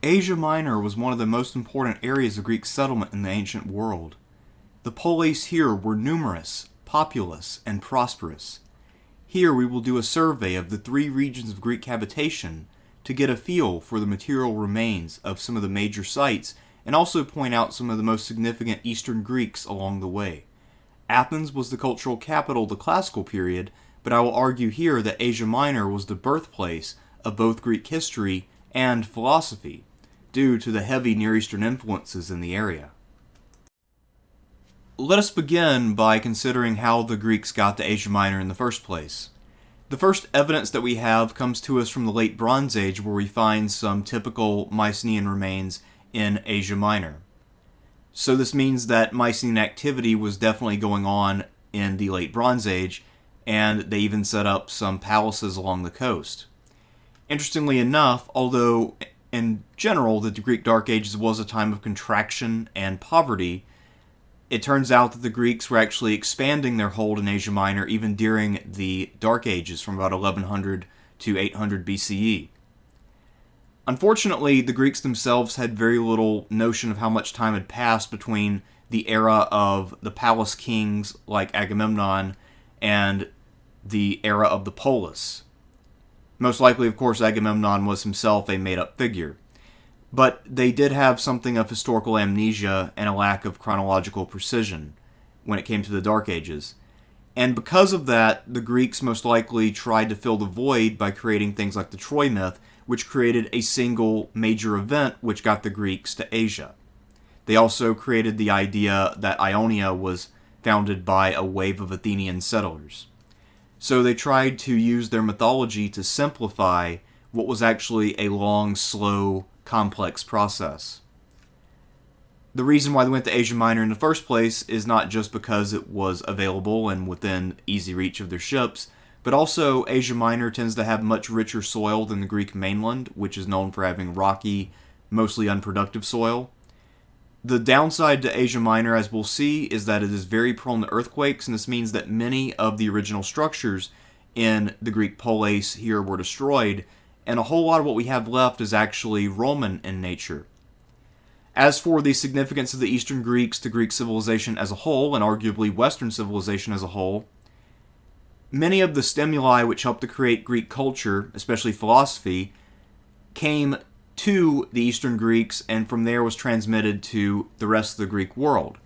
Asia Minor was one of the most important areas of Greek settlement in the ancient world. The polis here were numerous, populous, and prosperous. Here we will do a survey of the three regions of Greek habitation to get a feel for the material remains of some of the major sites and also point out some of the most significant Eastern Greeks along the way. Athens was the cultural capital of the classical period, but I will argue here that Asia Minor was the birthplace of both Greek history and philosophy, due to the heavy Near Eastern influences in the area. Let us begin by considering how the Greeks got to Asia Minor in the first place. The first evidence that we have comes to us from the late Bronze Age, where we find some typical Mycenaean remains in Asia Minor. So this means that Mycenaean activity was definitely going on in the late Bronze Age, and they even set up some palaces along the coast. Interestingly enough, although in general the Greek Dark Ages was a time of contraction and poverty, it turns out that the Greeks were actually expanding their hold in Asia Minor even during the Dark Ages from about 1100 to 800 BCE. Unfortunately, the Greeks themselves had very little notion of how much time had passed between the era of the palace kings like Agamemnon and the era of the polis. Most likely, of course, Agamemnon was himself a made-up figure. But they did have something of historical amnesia and a lack of chronological precision when it came to the Dark Ages. And because of that, the Greeks most likely tried to fill the void by creating things like the Troy myth, which created a single major event which got the Greeks to Asia. They also created the idea that Ionia was founded by a wave of Athenian settlers. So they tried to use their mythology to simplify what was actually a long, slow, complex process. The reason why they went to Asia Minor in the first place is not just because it was available and within easy reach of their ships, but also Asia Minor tends to have much richer soil than the Greek mainland, which is known for having rocky, mostly unproductive soil. The downside to Asia Minor, as we'll see, is that it is very prone to earthquakes, and this means that many of the original structures in the Greek polis here were destroyed, and a whole lot of what we have left is actually Roman in nature. As for the significance of the Eastern Greeks to Greek civilization as a whole, and arguably Western civilization as a whole, many of the stimuli which helped to create Greek culture, especially philosophy, came to the Eastern Greeks and from there was transmitted to the rest of the Greek world.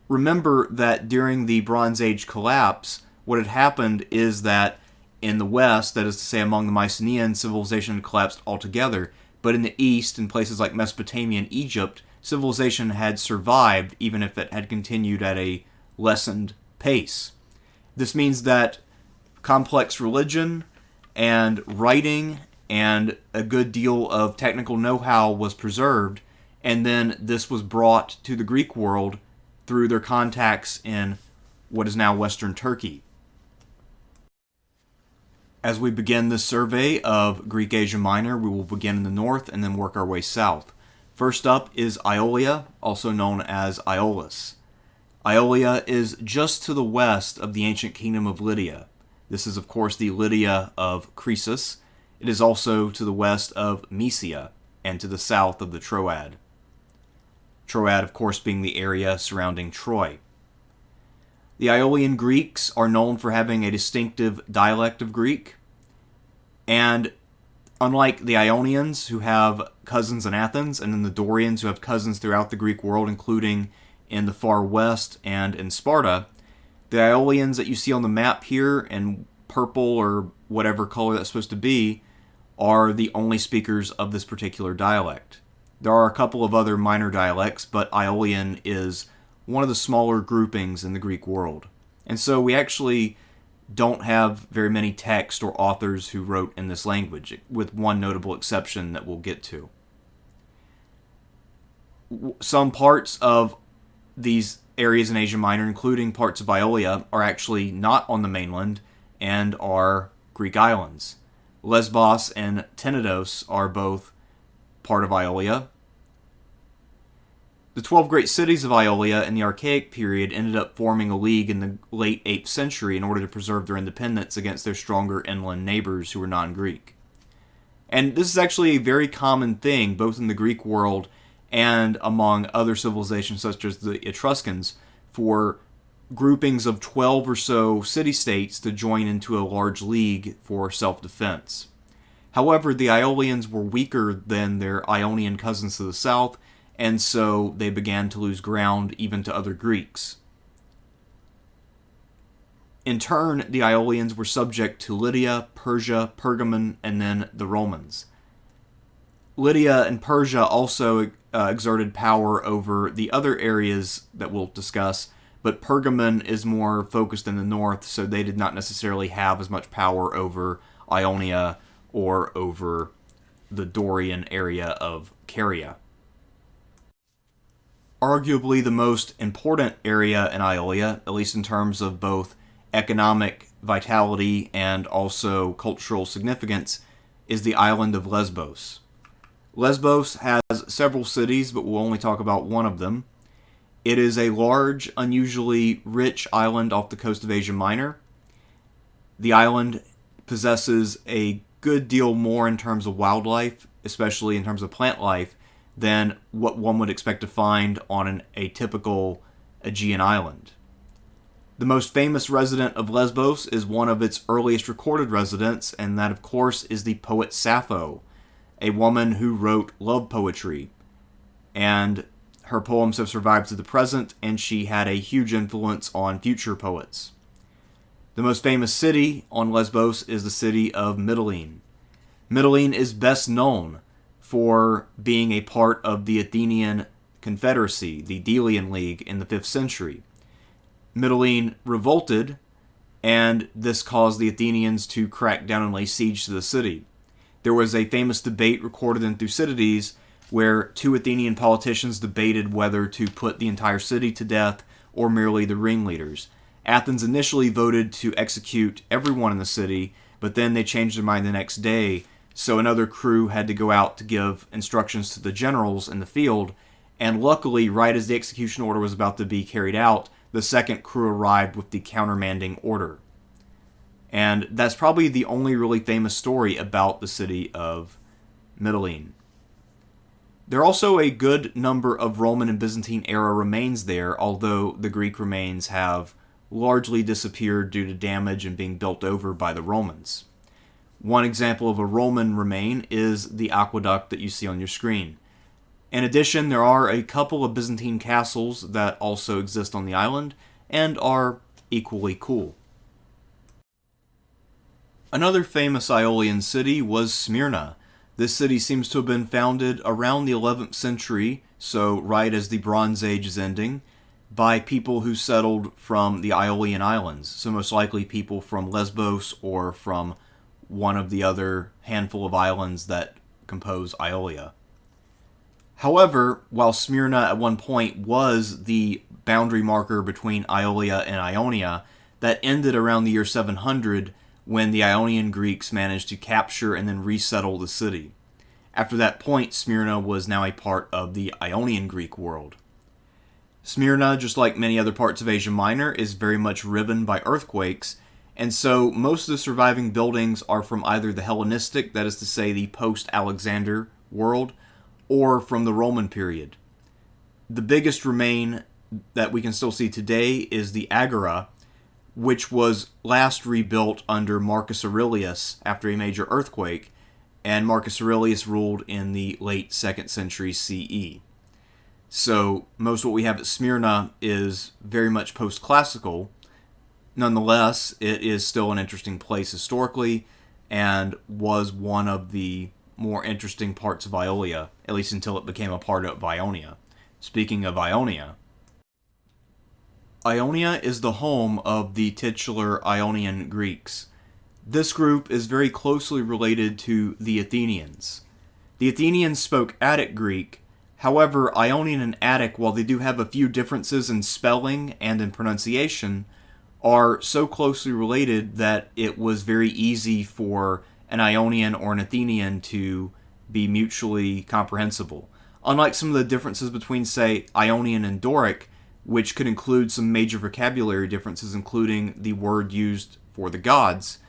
Remember that during the Bronze Age collapse, what had happened is that in the West, that is to say among the Mycenaeans, civilization had collapsed altogether, but in the East, in places like Mesopotamia and Egypt, civilization had survived even if it had continued at a lessened pace. This means that complex religion and writing and a good deal of technical know-how was preserved, and then this was brought to the Greek world through their contacts in what is now Western Turkey. As we begin this survey of Greek Asia Minor, we will begin in the north and then work our way south. First up is Aeolia, also known as Aeolus. Ionia is just to the west of the ancient kingdom of Lydia. This is, of course, the Lydia of Croesus. It is also to the west of Mysia and to the south of the Troad. Troad, of course, being the area surrounding Troy. The Aeolian Greeks are known for having a distinctive dialect of Greek, and unlike the Ionians, who have cousins in Athens, and then the Dorians, who have cousins throughout the Greek world, including in the far west and in Sparta, the Aeolians that you see on the map here in purple or whatever color that's supposed to be are the only speakers of this particular dialect. There are a couple of other minor dialects, but Aeolian is one of the smaller groupings in the Greek world. And so we actually don't have very many texts or authors who wrote in this language, with one notable exception that we'll get to. Some parts of these areas in Asia Minor, including parts of Aeolia, are actually not on the mainland and are Greek islands. Lesbos and Tenedos are both part of Aeolia. The 12 great cities of Aeolia in the Archaic period ended up forming a league in the late 8th century in order to preserve their independence against their stronger inland neighbors who were non-Greek. And this is actually a very common thing, both in the Greek world and among other civilizations such as the Etruscans, for groupings of 12 or so city-states to join into a large league for self-defense. However, the Aeolians were weaker than their Ionian cousins to the south, and so they began to lose ground even to other Greeks. In turn, the Aeolians were subject to Lydia, Persia, Pergamon, and then the Romans. Lydia and Persia also exerted power over the other areas that we'll discuss, but Pergamon is more focused in the north, so they did not necessarily have as much power over Ionia or over the Dorian area of Karia. Arguably the most important area in Aeolia, at least in terms of both economic vitality and also cultural significance, is the island of Lesbos. Lesbos has several cities, but we'll only talk about one of them. It is a large, unusually rich island off the coast of Asia Minor. The island possesses a good deal more in terms of wildlife, especially in terms of plant life, than what one would expect to find on a typical Aegean island. The most famous resident of Lesbos is one of its earliest recorded residents, and that, of course, is the poet Sappho, a woman who wrote love poetry. And her poems have survived to the present, and she had a huge influence on future poets. The most famous city on Lesbos is the city of Mytilene. Mytilene is best known for being a part of the Athenian Confederacy, the Delian League, in the 5th century. Mytilene revolted, and this caused the Athenians to crack down and lay siege to the city. There was a famous debate recorded in Thucydides where two Athenian politicians debated whether to put the entire city to death or merely the ringleaders. Athens initially voted to execute everyone in the city, but then they changed their mind the next day, so another crew had to go out to give instructions to the generals in the field, and luckily, right as the execution order was about to be carried out, the second crew arrived with the countermanding order. And that's probably the only really famous story about the city of Mytilene. There are also a good number of Roman and Byzantine era remains there, although the Greek remains have largely disappeared due to damage and being built over by the Romans. One example of a Roman remain is the aqueduct that you see on your screen. In addition, there are a couple of Byzantine castles that also exist on the island and are equally cool. Another famous Aeolian city was Smyrna. This city seems to have been founded around the 11th century, so right as the Bronze Age is ending, by people who settled from the Aeolian Islands, so most likely people from Lesbos or from one of the other handful of islands that compose Aeolia. However, while Smyrna at one point was the boundary marker between Aeolia and Ionia, that ended around the year 700 when the Ionian Greeks managed to capture and then resettle the city. After that point, Smyrna was now a part of the Ionian Greek world. Smyrna, just like many other parts of Asia Minor, is very much riven by earthquakes, and so most of the surviving buildings are from either the Hellenistic, that is to say the post-Alexander world, or from the Roman period. The biggest remain that we can still see today is the Agora, which was last rebuilt under Marcus Aurelius after a major earthquake, and Marcus Aurelius ruled in the late 2nd century CE. So most of what we have at Smyrna is very much post-classical. Nonetheless, it is still an interesting place historically, and was one of the more interesting parts of Aeolia, at least until it became a part of Ionia. Speaking of Ionia, Ionia is the home of the titular Ionian Greeks. This group is very closely related to the Athenians. The Athenians spoke Attic Greek. However, Ionian and Attic, while they do have a few differences in spelling and in pronunciation, are so closely related that it was very easy for an Ionian or an Athenian to be mutually comprehensible. Unlike some of the differences between, say, Ionian and Doric, which could include some major vocabulary differences, including the word used for the gods,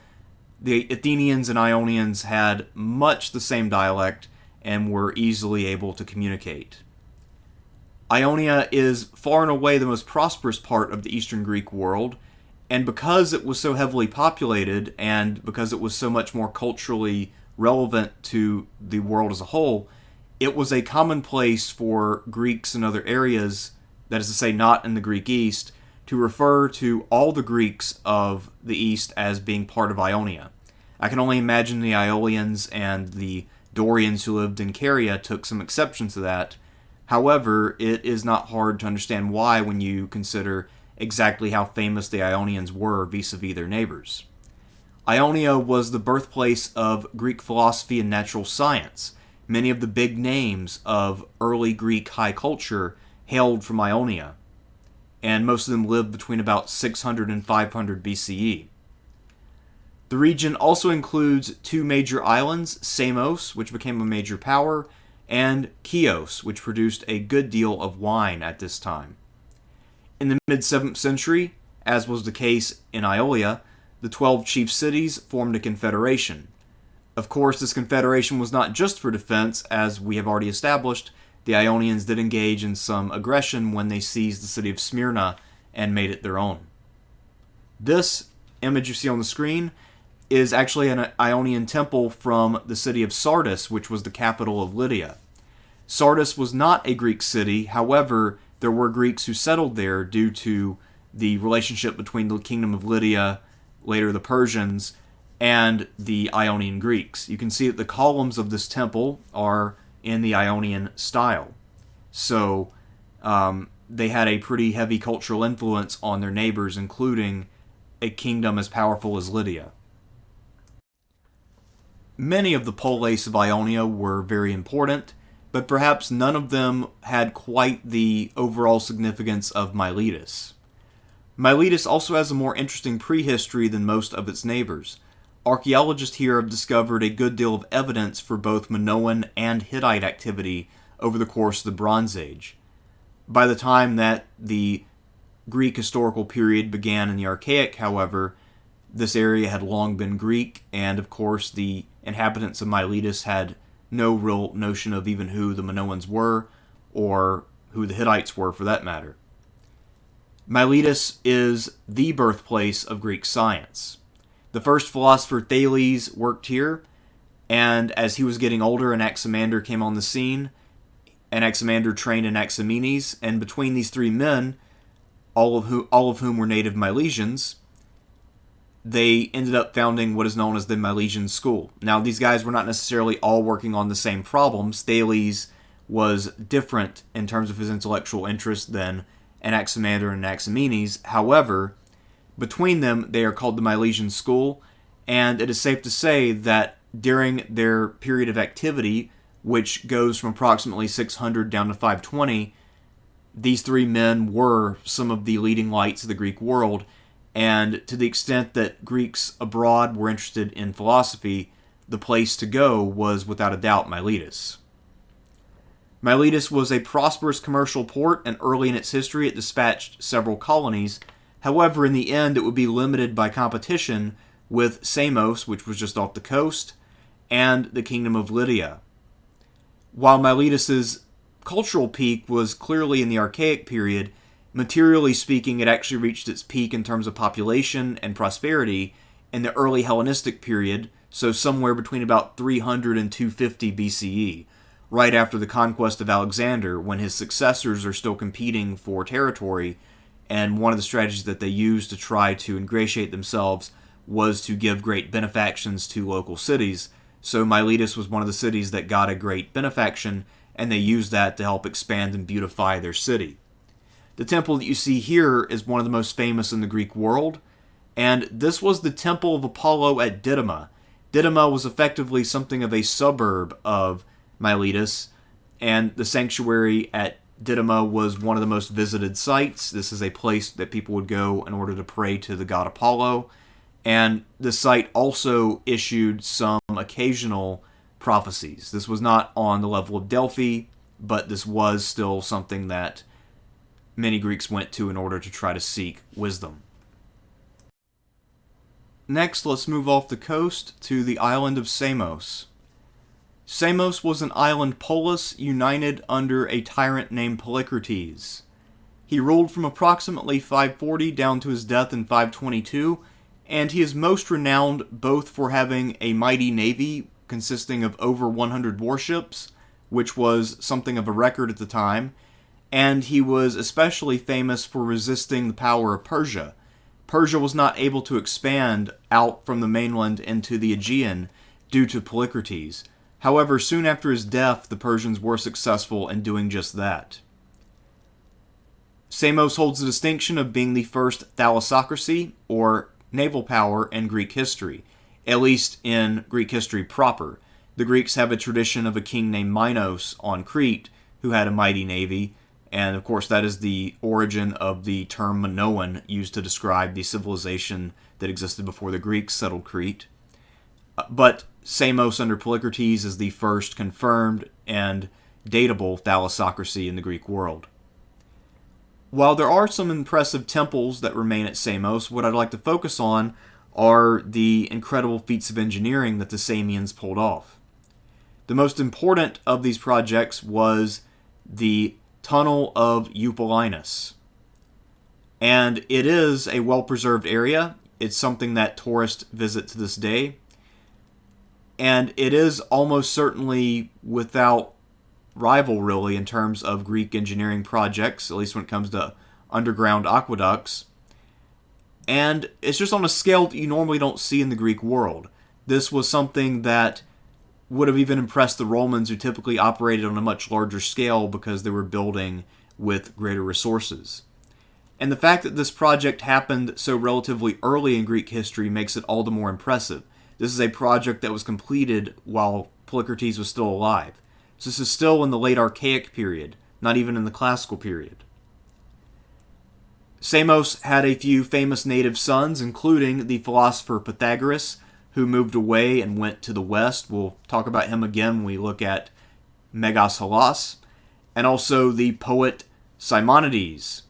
The Athenians and Ionians had much the same dialect and were easily able to communicate. Ionia is far and away the most prosperous part of the Eastern Greek world, and because it was so heavily populated and because it was so much more culturally relevant to the world as a whole, it was a commonplace for Greeks in other areas, that is to say not in the Greek East, to refer to all the Greeks of the East as being part of Ionia. I can only imagine the Aeolians and the Dorians who lived in Karia took some exception to that. However, it is not hard to understand why when you consider exactly how famous the Ionians were vis-a-vis their neighbors. Ionia was the birthplace of Greek philosophy and natural science. Many of the big names of early Greek high culture hailed from Ionia, and most of them lived between about 600 and 500 BCE. The region also includes two major islands, Samos, which became a major power, and Chios, which produced a good deal of wine at this time. In the mid-7th century, as was the case in Aeolia, the 12 chief cities formed a confederation. Of course, this confederation was not just for defense, as we have already established. The Ionians did engage in some aggression when they seized the city of Smyrna and made it their own. This image you see on the screen is actually an Ionian temple from the city of Sardis, which was the capital of Lydia. Sardis was not a Greek city, however, there were Greeks who settled there due to the relationship between the kingdom of Lydia, later the Persians, and the Ionian Greeks. You can see that the columns of this temple are in the Ionian style. So they had a pretty heavy cultural influence on their neighbors, including a kingdom as powerful as Lydia. Many of the polis of Ionia were very important, but perhaps none of them had quite the overall significance of Miletus. Miletus also has a more interesting prehistory than most of its neighbors. Archaeologists here have discovered a good deal of evidence for both Minoan and Hittite activity over the course of the Bronze Age. By the time that the Greek historical period began in the Archaic, however, this area had long been Greek, and of course the inhabitants of Miletus had no real notion of even who the Minoans were, or who the Hittites were for that matter. Miletus is the birthplace of Greek science. The first philosopher Thales worked here, and as he was getting older, Anaximander came on the scene. Anaximander trained Anaximenes, and between these three men, all of whom were native Milesians, they ended up founding what is known as the Milesian School. Now, these guys were not necessarily all working on the same problems. Thales was different in terms of his intellectual interest than Anaximander and Anaximenes. However, between them, they are called the Milesian School, and it is safe to say that during their period of activity, which goes from approximately 600 down to 520, these three men were some of the leading lights of the Greek world, and to the extent that Greeks abroad were interested in philosophy, the place to go was without a doubt Miletus. Miletus was a prosperous commercial port, and early in its history it dispatched several colonies. However, in the end, it would be limited by competition with Samos, which was just off the coast, and the kingdom of Lydia. While Miletus's cultural peak was clearly in the Archaic period, materially speaking, it actually reached its peak in terms of population and prosperity in the early Hellenistic period, so somewhere between about 300 and 250 BCE, right after the conquest of Alexander, when his successors are still competing for territory, and one of the strategies that they used to try to ingratiate themselves was to give great benefactions to local cities. So Miletus was one of the cities that got a great benefaction, and they used that to help expand and beautify their city. The temple that you see here is one of the most famous in the Greek world, and this was the temple of Apollo at Didyma. Didyma was effectively something of a suburb of Miletus, and the sanctuary at Didyma was one of the most visited sites. This is a place that people would go in order to pray to the god Apollo, and the site also issued some occasional prophecies. This was not on the level of Delphi, but this was still something that many Greeks went to in order to try to seek wisdom. Next, let's move off the coast to the island of Samos. Samos was an island polis united under a tyrant named Polycrates. He ruled from approximately 540 down to his death in 522, and he is most renowned both for having a mighty navy consisting of over 100 warships, which was something of a record at the time, and he was especially famous for resisting the power of Persia. Persia was not able to expand out from the mainland into the Aegean due to Polycrates. However, soon after his death, the Persians were successful in doing just that. Samos holds the distinction of being the first thalassocracy, or naval power, in Greek history, at least in Greek history proper. The Greeks have a tradition of a king named Minos on Crete who had a mighty navy, and of course that is the origin of the term Minoan used to describe the civilization that existed before the Greeks settled Crete. But Samos under Polycrates is the first confirmed and datable thalassocracy in the Greek world. While there are some impressive temples that remain at Samos, what I'd like to focus on are the incredible feats of engineering that the Samians pulled off. The most important of these projects was the Tunnel of Eupolinus. And it is a well-preserved area. It's something that tourists visit to this day. And it is almost certainly without rival, really, in terms of Greek engineering projects, at least when it comes to underground aqueducts. And it's just on a scale that you normally don't see in the Greek world. This was something that would have even impressed the Romans, who typically operated on a much larger scale because they were building with greater resources. And the fact that this project happened so relatively early in Greek history makes it all the more impressive. This is a project that was completed while Polycrates was still alive. So this is still in the late Archaic period, not even in the Classical period. Samos had a few famous native sons, including the philosopher Pythagoras, who moved away and went to the west. We'll talk about him again when we look at Megas Hellas. And also the poet Simonides,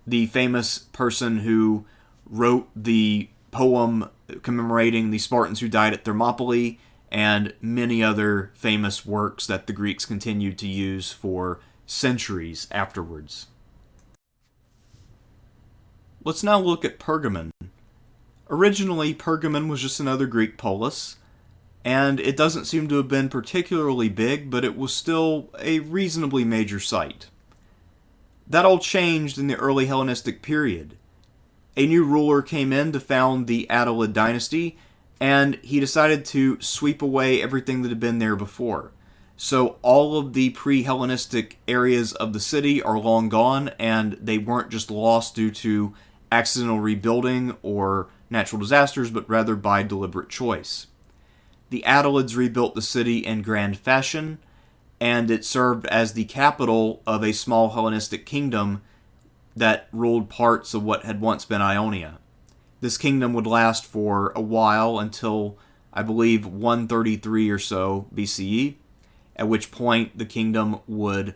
the famous person who wrote the poem commemorating the Spartans who died at Thermopylae, and many other famous works that the Greeks continued to use for centuries afterwards. Let's now look at Pergamon. Originally, Pergamon was just another Greek polis, and it doesn't seem to have been particularly big, but it was still a reasonably major site. That all changed in the early Hellenistic period. A new ruler came in to found the Aeolid dynasty, and he decided to sweep away everything that had been there before. So all of the pre-Hellenistic areas of the city are long gone, and they weren't just lost due to accidental rebuilding or natural disasters, but rather by deliberate choice. The Aeolids rebuilt the city in grand fashion, and it served as the capital of a small Hellenistic kingdom that ruled parts of what had once been Ionia. This kingdom would last for a while until, I believe, 133 or so BCE, at which point the kingdom would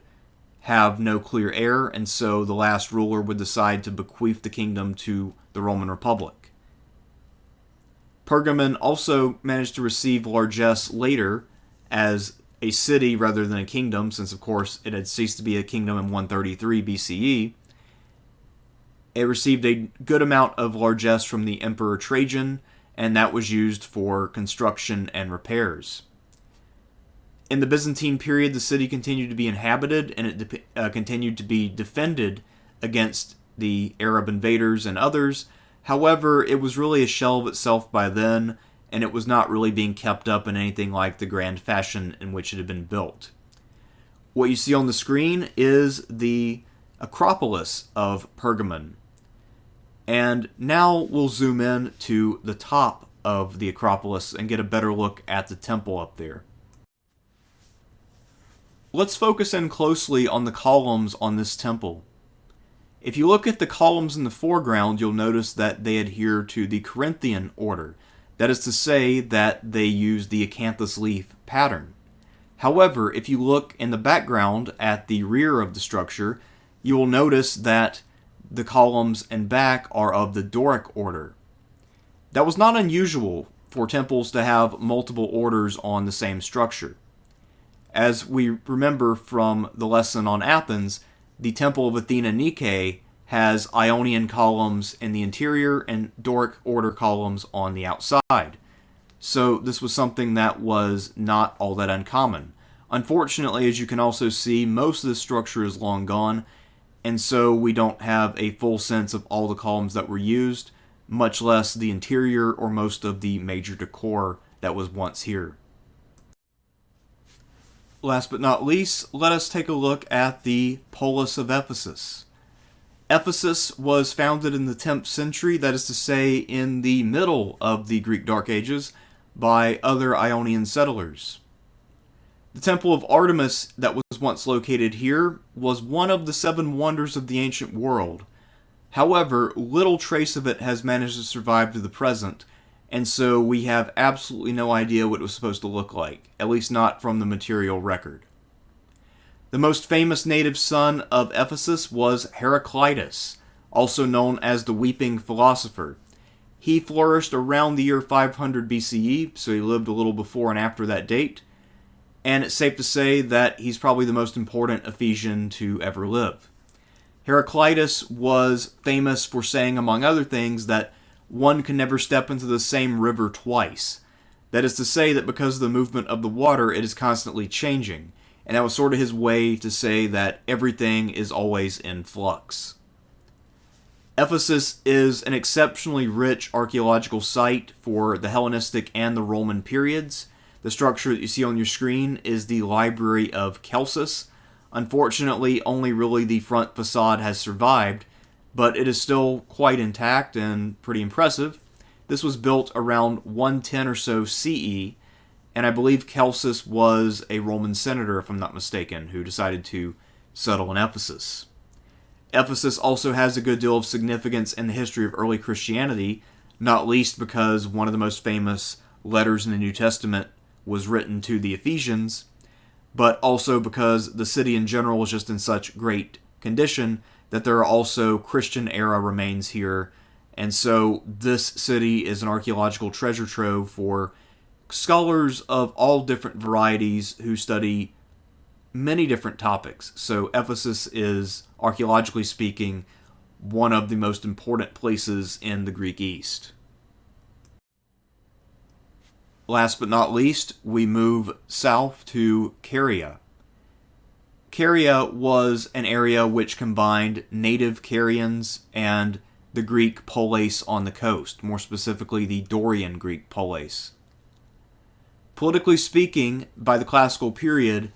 have no clear heir, and so the last ruler would decide to bequeath the kingdom to the Roman Republic. Pergamon also managed to receive largesse later as a city rather than a kingdom, since of course it had ceased to be a kingdom in 133 BCE. It received a good amount of largesse from the Emperor Trajan, and that was used for construction and repairs. In the Byzantine period, the city continued to be inhabited, and it continued to be defended against the Arab invaders and others. However, it was really a shell of itself by then, and it was not really being kept up in anything like the grand fashion in which it had been built. What you see on the screen is the Acropolis of Pergamon. And now we'll zoom in to the top of the Acropolis and get a better look at the temple up there. Let's focus in closely on the columns on this temple. If you look at the columns in the foreground, you'll notice that they adhere to the Corinthian order. That is to say that they use the acanthus leaf pattern. However, if you look in the background at the rear of the structure, you will notice that the columns and back are of the Doric order. That was not unusual for temples to have multiple orders on the same structure. As we remember from the lesson on Athens, the Temple of Athena Nike has Ionian columns in the interior and Doric order columns on the outside. So this was something that was not all that uncommon. Unfortunately, as you can also see, most of the structure is long gone, and so we don't have a full sense of all the columns that were used, much less the interior or most of the major decor that was once here. Last but not least, let us take a look at the Polis of Ephesus. Ephesus was founded in the 10th century, that is to say, in the middle of the Greek Dark Ages, by other Ionian settlers. The Temple of Artemis that was once located here was one of the 7 wonders of the ancient world. However, little trace of it has managed to survive to the present, and so we have absolutely no idea what it was supposed to look like, at least not from the material record. The most famous native son of Ephesus was Heraclitus, also known as the Weeping Philosopher. He flourished around the year 500 BCE, so he lived a little before and after that date, and it's safe to say that he's probably the most important Ephesian to ever live. Heraclitus was famous for saying, among other things, that one can never step into the same river twice. That is to say that because of the movement of the water, it is constantly changing. And that was sort of his way to say that everything is always in flux. Ephesus is an exceptionally rich archaeological site for the Hellenistic and the Roman periods. The structure that you see on your screen is the Library of Celsus. Unfortunately, only really the front facade has survived, but it is still quite intact and pretty impressive. This was built around 110 or so CE, and I believe Celsus was a Roman senator, if I'm not mistaken, who decided to settle in Ephesus. Ephesus also has a good deal of significance in the history of early Christianity, not least because one of the most famous letters in the New Testament was written to the Ephesians, but also because the city in general was just in such great condition that there are also Christian-era remains here, and so this city is an archaeological treasure trove for scholars of all different varieties who study many different topics. So Ephesus is, archaeologically speaking, one of the most important places in the Greek East. Last but not least, we move south to Karaia. Karaia was an area which combined native Carians and the Greek polis on the coast, more specifically the Dorian Greek polis. Politically speaking, by the classical period,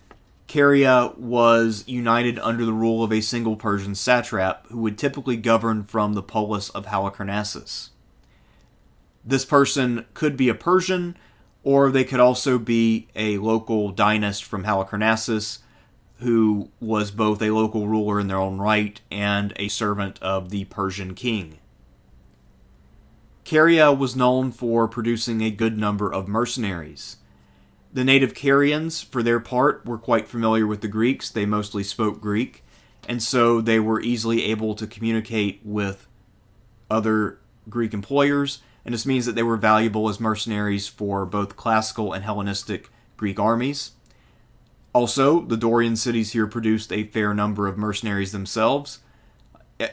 Karaia was united under the rule of a single Persian satrap who would typically govern from the polis of Halicarnassus. This person could be a Persian, or they could also be a local dynast from Halicarnassus who was both a local ruler in their own right and a servant of the Persian king. Karaia was known for producing a good number of mercenaries. The native Carians, for their part, were quite familiar with the Greeks. They mostly spoke Greek, and so they were easily able to communicate with other Greek employers, and this means that they were valuable as mercenaries for both classical and Hellenistic Greek armies. Also, the Dorian cities here produced a fair number of mercenaries themselves.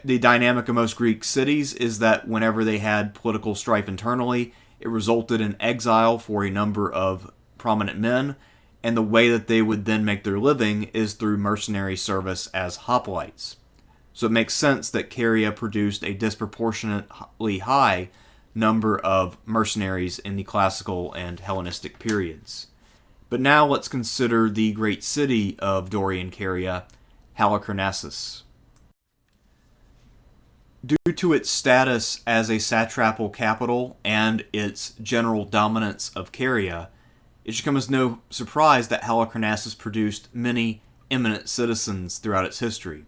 The dynamic of most Greek cities is that whenever they had political strife internally, it resulted in exile for a number of prominent men, and the way that they would then make their living is through mercenary service as hoplites. So it makes sense that Karaia produced a disproportionately high number of mercenaries in the classical and Hellenistic periods. But now let's consider the great city of Dorian Karia, Halicarnassus. Due to its status as a satrapal capital and its general dominance of Karia, it should come as no surprise that Halicarnassus produced many eminent citizens throughout its history.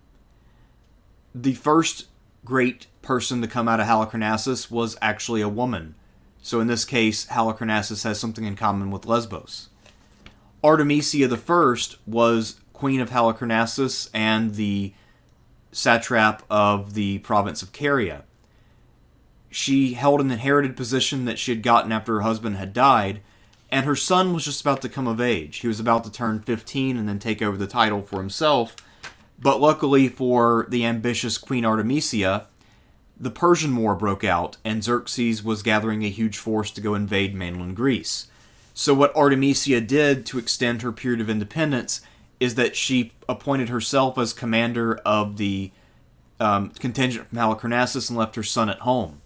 The first great person to come out of Halicarnassus was actually a woman, so in this case, Halicarnassus has something in common with Lesbos. Artemisia I was queen of Halicarnassus and the satrap of the province of Caria. She held an inherited position that she had gotten after her husband had died, and her son was just about to come of age. He was about to turn 15 and then take over the title for himself. But luckily for the ambitious Queen Artemisia, the Persian War broke out, and Xerxes was gathering a huge force to go invade mainland Greece. So what Artemisia did to extend her period of independence is that she appointed herself as commander of the contingent from Halicarnassus and left her son at home.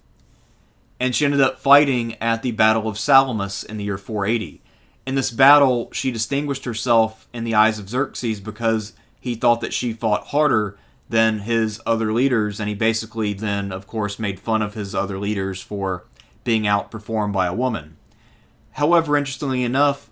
And she ended up fighting at the Battle of Salamis in the year 480. In this battle, she distinguished herself in the eyes of Xerxes because he thought that she fought harder than his other leaders, and he basically then, of course, made fun of his other leaders for being outperformed by a woman. However, interestingly enough,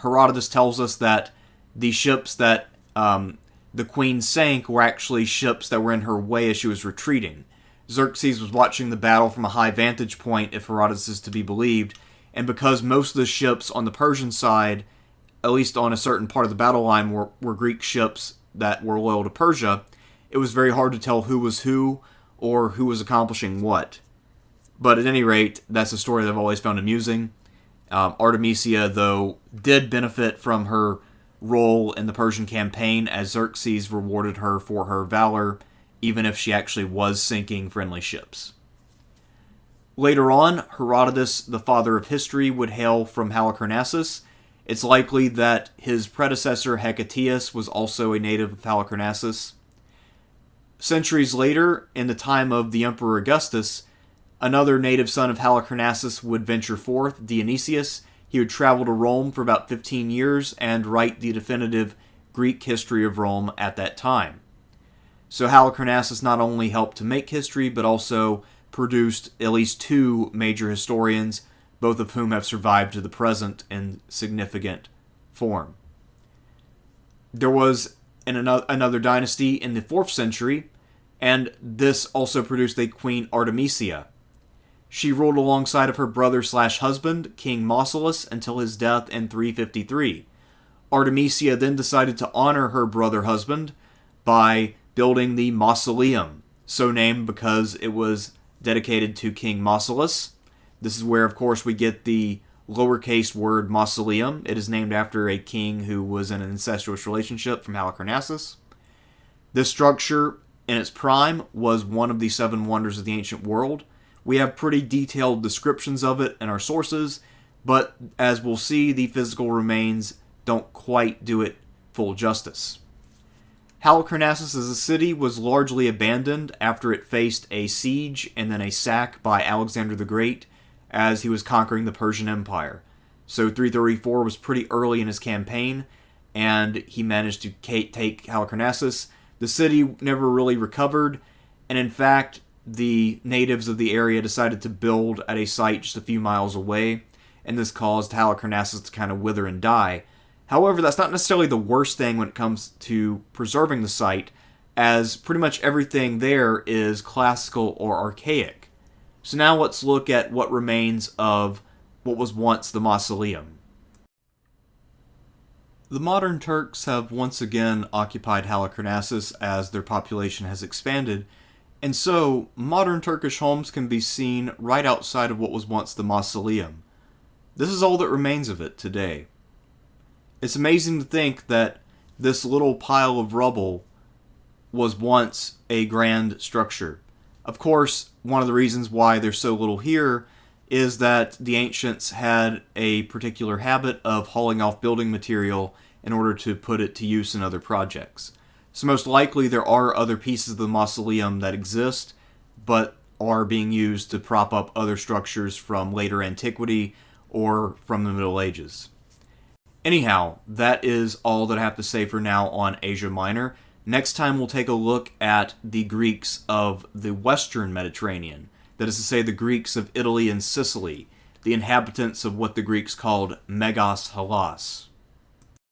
Herodotus tells us that the ships that the queen sank were actually ships that were in her way as she was retreating. Xerxes was watching the battle from a high vantage point, if Herodotus is to be believed, and because most of the ships on the Persian side, at least on a certain part of the battle line, were Greek ships that were loyal to Persia, it was very hard to tell who was who or who was accomplishing what. But at any rate, that's a story that I've always found amusing. Artemisia, though, did benefit from her role in the Persian campaign, as Xerxes rewarded her for her valor, even if she actually was sinking friendly ships. Later on, Herodotus, the father of history, would hail from Halicarnassus. It's likely that his predecessor, Hecataeus, was also a native of Halicarnassus. Centuries later, in the time of the Emperor Augustus, another native son of Halicarnassus would venture forth, Dionysius. He would travel to Rome for about 15 years and write the definitive Greek history of Rome at that time. So Halicarnassus not only helped to make history, but also produced at least two major historians, both of whom have survived to the present in significant form. There was another dynasty in the 4th century, and this also produced a Queen Artemisia. She ruled alongside of her brother/husband, King Mausolus, until his death in 353. Artemisia then decided to honor her brother-husband by building the Mausoleum, so named because it was dedicated to King Mausolus. This is where, of course, we get the lowercase word mausoleum. It is named after a king who was in an incestuous relationship from Halicarnassus. This structure, in its prime, was one of the 7 wonders of the ancient world. We have pretty detailed descriptions of it in our sources, but as we'll see, the physical remains don't quite do it full justice. Halicarnassus as a city was largely abandoned after it faced a siege and then a sack by Alexander the Great as he was conquering the Persian Empire. So 334 was pretty early in his campaign, and he managed to take Halicarnassus. The city never really recovered, and in fact, the natives of the area decided to build at a site just a few miles away, and this caused Halicarnassus to kind of wither and die. However, that's not necessarily the worst thing when it comes to preserving the site, as pretty much everything there is classical or archaic. So now let's look at what remains of what was once the Mausoleum. The modern Turks have once again occupied Halicarnassus as their population has expanded, and so modern Turkish homes can be seen right outside of what was once the Mausoleum. This is all that remains of it today. It's amazing to think that this little pile of rubble was once a grand structure. Of course, one of the reasons why there's so little here is that the ancients had a particular habit of hauling off building material in order to put it to use in other projects. So most likely there are other pieces of the mausoleum that exist, but are being used to prop up other structures from later antiquity or from the Middle Ages. Anyhow, that is all that I have to say for now on Asia Minor. Next time we'll take a look at the Greeks of the Western Mediterranean. That is to say, the Greeks of Italy and Sicily, the inhabitants of what the Greeks called Megas Hellas.